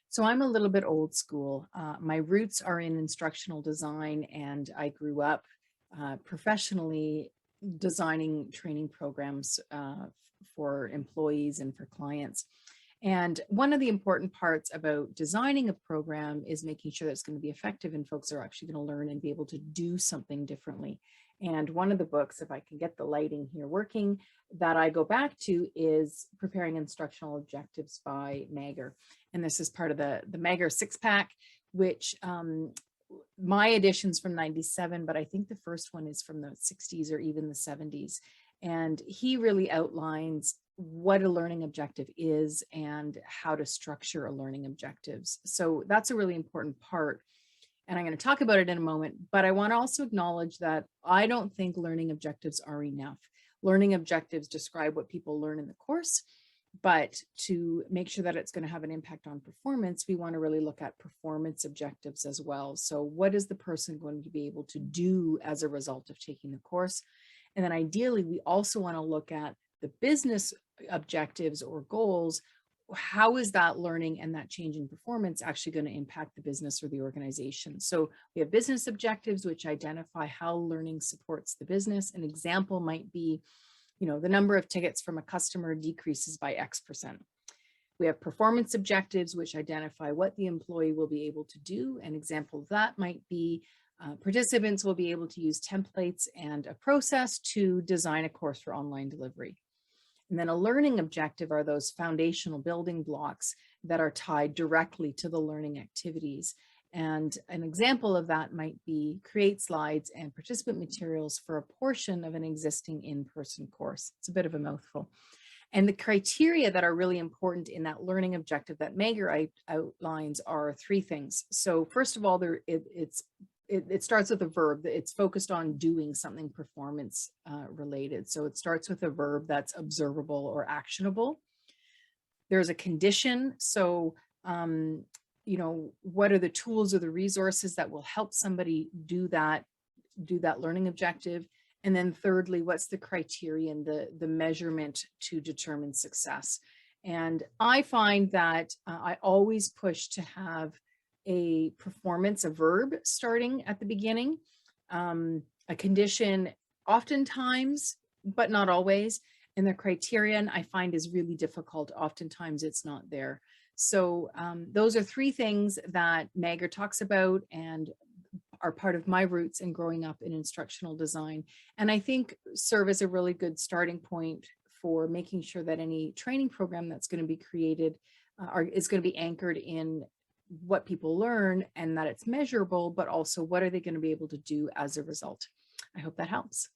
So I'm a little bit old school. My roots are in instructional design, and I grew up professionally designing training programs for employees and for clients. And one of the important parts about designing a program is making sure that it's going to be effective and folks are actually going to learn and be able to do something differently. And one of the books, if I can get the lighting here working, that I go back to is Preparing Instructional Objectives by Mager. And this is part of the Mager six pack, which my edition's from 97, but I think the first one is from the 60s or even the 70s. And he really outlines what a learning objective is and how to structure a learning objectives. So that's a really important part. And I'm going to talk about it in a moment, but I want to also acknowledge that I don't think learning objectives are enough. Learning objectives describe what people learn in the course, but to make sure that it's going to have an impact on performance, we want to really look at performance objectives as well. So what is the person going to be able to do as a result of taking the course? And then ideally, we also want to look at the business objectives or goals. How is that learning and that change in performance actually going to impact the business or the organization? So we have business objectives, which identify how learning supports the business. An example might be, the number of tickets from a customer decreases by X%. We have performance objectives, which identify what the employee will be able to do. An example of that might be participants will be able to use templates and a process to design a course for online delivery. And then a learning objective are those foundational building blocks that are tied directly to the learning activities. And an example of that might be create slides and participant materials for a portion of an existing in-person course. It's a bit of a mouthful. And the criteria that are really important in that learning objective that Mager outlines are three things. So first of all, it starts with a verb. It's focused on doing something performance related. So it starts with a verb that's observable or actionable. There's a condition. So, what are the tools or the resources that will help somebody do that learning objective? And then thirdly, what's the criterion, the measurement to determine success? And I find that I always push to have a performance, a verb starting at the beginning, a condition oftentimes, but not always. And the criterion I find is really difficult. Oftentimes it's not there. So those are three things that Mager talks about and are part of my roots in growing up in instructional design. And I think serve as a really good starting point for making sure that any training program that's going to be created is going to be anchored in what people learn and that it's measurable, but also what are they going to be able to do as a result. I hope that helps.